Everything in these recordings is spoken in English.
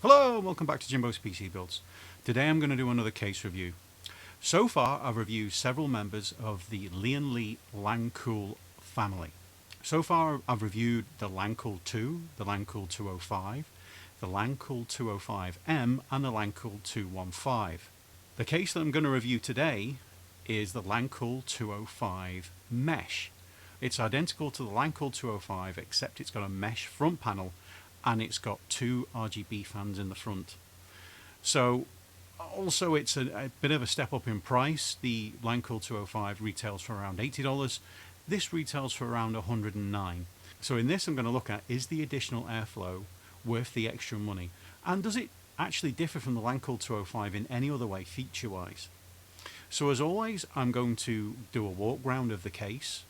Hello and welcome back to Jimbo's PC Builds. Today I'm going to do another case review. So far I've reviewed several members of the LIAN Li LANCOOL family. So far I've reviewed the LANCOOL 2, the LANCOOL 205, the LANCOOL 205M and the LANCOOL 215. The case that I'm going to review today is the LANCOOL 205 Mesh. It's identical to the LANCOOL 205 except it's got a mesh front panel and it's got two RGB fans in the front. So also it's a bit of a step up in price. The LANCOOL 205 retails for around $80. This retails for around $109. So in this I'm going to look at, is the additional airflow worth the extra money? And does it actually differ from the LANCOOL 205 in any other way feature wise? So as always I'm going to do a walk round of the case,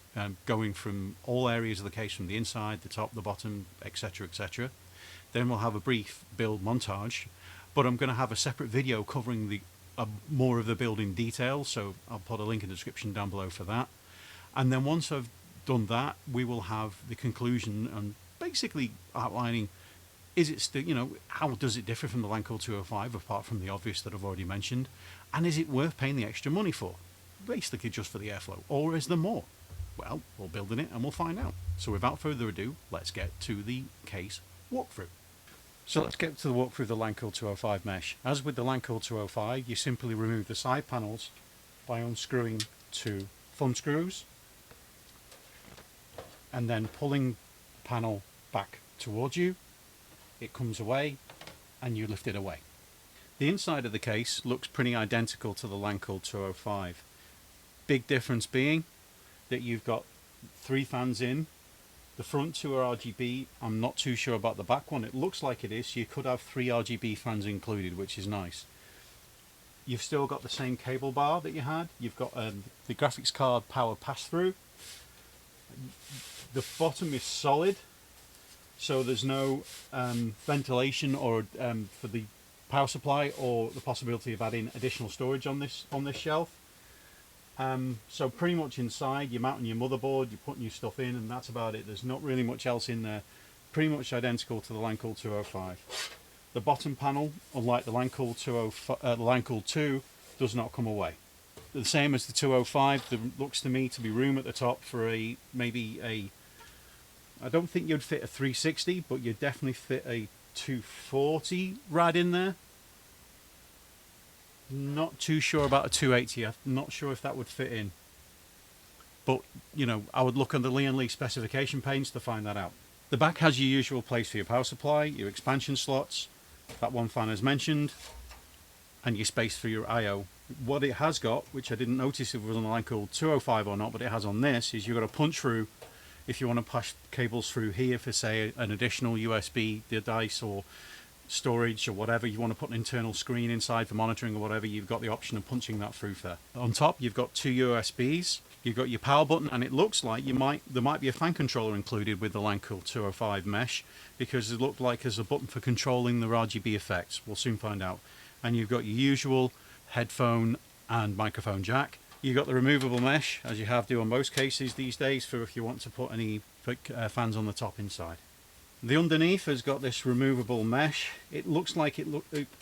going from all areas of the case, from the inside, the top, the bottom, etc, etc. Then we'll have a brief build montage, but I'm going to have a separate video covering the more of the build in detail, so I'll put a link in the description down below for that. And then once I've done that, we will have the conclusion and basically outlining, is it still, how does it differ from the LANCOOL 205 apart from the obvious that I've already mentioned, and is it worth paying the extra money for? Basically just for the airflow, or is there more? Well, we'll build in it and we'll find out. So without further ado, let's get to the case walkthrough. So let's get to the walkthrough of the LANCOOL 205 mesh. As with the LANCOOL 205, you simply remove the side panels by unscrewing two thumb screws and then pulling the panel back towards you. It comes away and you lift it away. The inside of the case looks pretty identical to the LANCOOL 205. Big difference being that you've got three fans in. The front two are RGB. I'm not too sure about the back one. It looks like it is. So you could have three RGB fans included, which is nice. You've still got the same cable bar that you had. You've got the graphics card power pass-through. The bottom is solid, so there's no ventilation or for the power supply, or the possibility of adding additional storage on this shelf. So pretty much inside, you're mounting your motherboard, you're putting your stuff in, and that's about it. There's not really much else in there. Pretty much identical to the LANCOOL 205. The bottom panel, unlike the LANCOOL 2, does not come away. The same as the 205. There looks to me to be room at the top for maybe a, I don't think you'd fit a 360, but you'd definitely fit a 240 rad in there. Not too sure about a 280. I'm not sure if that would fit in, but I would look on the LIAN Li specification page to find that out. The back has your usual place for your power supply, your expansion slots, that one fan as mentioned, and your space for your I/O. What it has got, which I didn't notice if it was on the LANCOOL 205 or not, but it has on this, is you've got a punch through if you want to push cables through here for, say, an additional USB device or storage or whatever. You want to put an internal screen inside for monitoring or whatever, you've got the option of punching that through there. On top you've got two USBs, you've got your power button, and it looks like there might be a fan controller included with the LANCOOL 205 mesh, because it looked like there's a button for controlling the RGB effects. We'll soon find out. And you've got your usual headphone and microphone jack. You've got the removable mesh, as you do on most cases these days, for if you want to put any fans on the top inside. The underneath has got this removable mesh. It looks like it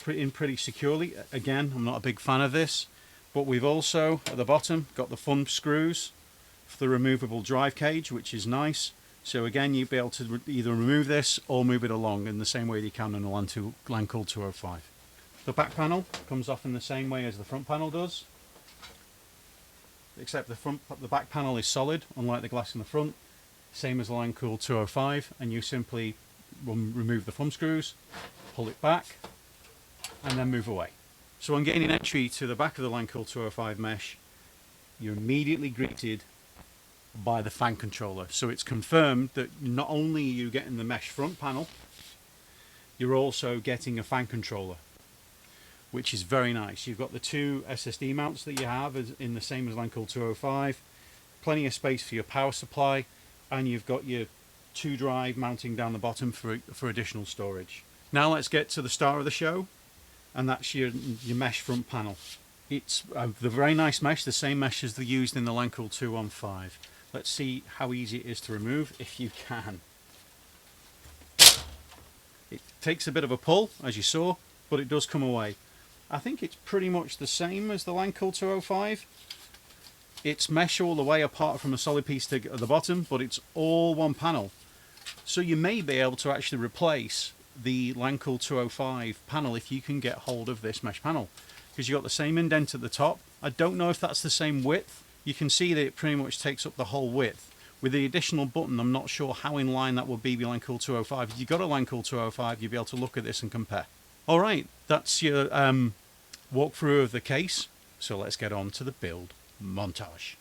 in pretty securely. Again, I'm not a big fan of this, but we've also at the bottom got the thumb screws for the removable drive cage, which is nice. So again, you'll be able to either remove this or move it along in the same way that you can on the LANCOOL 205. The back panel comes off in the same way as the front panel does, except the back panel is solid, unlike the glass in the front. Same as the LANCOOL 205, and you simply remove the thumb screws, pull it back, and then move away. So on gaining entry to the back of the LANCOOL 205 mesh, you're immediately greeted by the fan controller. So it's confirmed that not only are you getting the mesh front panel, you're also getting a fan controller, which is very nice. You've got the two SSD mounts that you have in the same as LANCOOL 205, plenty of space for your power supply, and you've got your 2 drive mounting down the bottom for additional storage. Now let's get to the star of the show, and that's your mesh front panel. It's the very nice mesh, the same mesh as they used in the LANCOOL 215. Let's see how easy it is to remove, if you can. It takes a bit of a pull, as you saw, but it does come away. I think it's pretty much the same as the LANCOOL 205. It's mesh all the way apart from a solid piece at the bottom, but it's all one panel. So you may be able to actually replace the LANCOOL 205 panel if you can get hold of this mesh panel, because you've got the same indent at the top. I don't know if that's the same width. You can see that it pretty much takes up the whole width. With the additional button, I'm not sure how in line that would be with LANCOOL 205. If you've got a LANCOOL 205, you'll be able to look at this and compare. Alright, that's your walkthrough of the case. So let's get on to the build montage.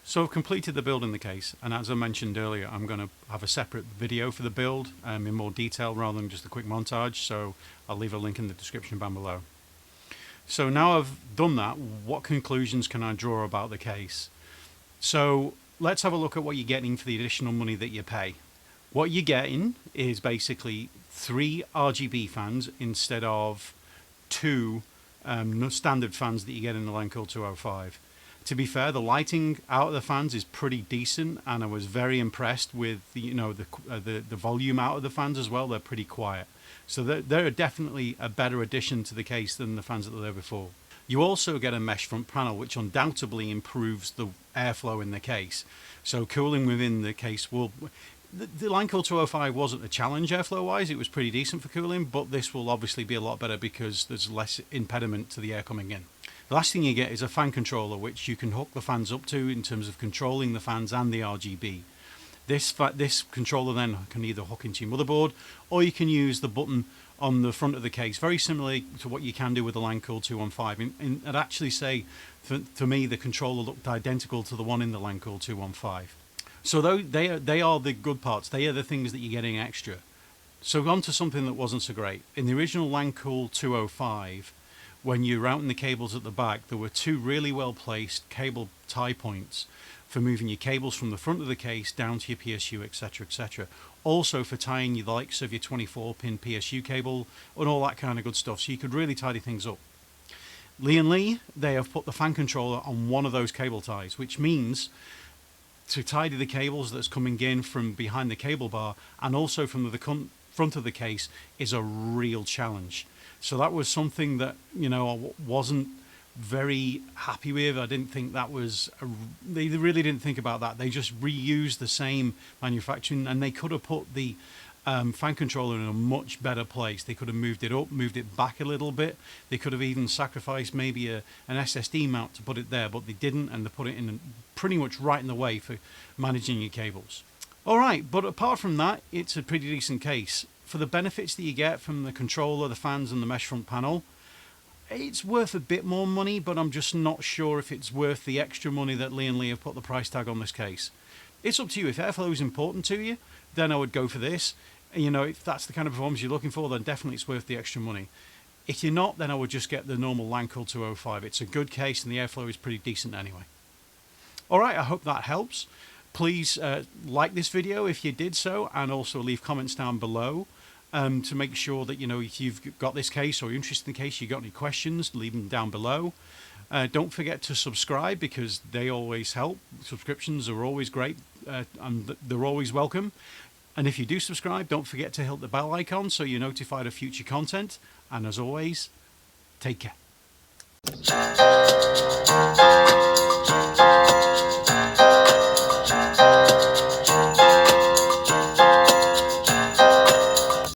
So I've completed the build in the case, and as I mentioned earlier, I'm going to have a separate video for the build in more detail rather than just a quick montage, so I'll leave a link in the description down below. So now I've done that, what conclusions can I draw about the case? So let's have a look at what you're getting for the additional money that you pay. What you're getting is basically 3 RGB fans instead of 2 standard fans that you get in the LANCOOL 205. To be fair, the lighting out of the fans is pretty decent, and I was very impressed with the volume out of the fans as well. They're pretty quiet, so they're definitely a better addition to the case than the fans that were there before. You also get a mesh front panel, which undoubtedly improves the airflow in the case. So cooling within the case will. The LANCOOL 205 wasn't a challenge airflow wise, it was pretty decent for cooling, but this will obviously be a lot better because there's less impediment to the air coming in. The last thing you get is a fan controller, which you can hook the fans up to in terms of controlling the fans and the RGB. This controller then can either hook into your motherboard, or you can use the button on the front of the case, very similarly to what you can do with the LANCOOL 215. And I'd actually say, for me, the controller looked identical to the one in the LANCOOL 215. So they are the good parts. They are the things that you're getting extra. So on to something that wasn't so great. In the original LANCOOL 205, when you're routing the cables at the back, there were 2 really well placed cable tie points for moving your cables from the front of the case down to your PSU, etc, etc. Also for tying the likes of your 24-pin PSU cable and all that kind of good stuff, so you could really tidy things up. LIAN Li, they have put the fan controller on one of those cable ties, which means to tidy the cables that's coming in from behind the cable bar and also from the front of the case is a real challenge. So that was something that, I wasn't very happy with. I didn't think that was, they really didn't think about that. They just reused the same manufacturing, and they could have put the fan controller in a much better place. They could have moved it up, moved it back a little bit. They could have even sacrificed maybe an SSD mount to put it there, but they didn't, and they put it in pretty much right in the way for managing your cables. All right, but apart from that, it's a pretty decent case. For the benefits that you get from the controller, the fans, and the mesh front panel, it's worth a bit more money, but I'm just not sure if it's worth the extra money that LIAN Li have put the price tag on this case. It's up to you. If airflow is important to you, then I would go for this. If that's the kind of performance you're looking for, then definitely it's worth the extra money. If you're not, then I would just get the normal LANCOOL 205. It's a good case, and the airflow is pretty decent anyway. All right, I hope that helps. Please like this video if you did so, and also leave comments down below to make sure that, if you've got this case or you're interested in the case, you've got any questions, leave them down below. Don't forget to subscribe, because they always help. Subscriptions are always great, and they're always welcome. And if you do subscribe, don't forget to hit the bell icon so you're notified of future content. And as always, take care.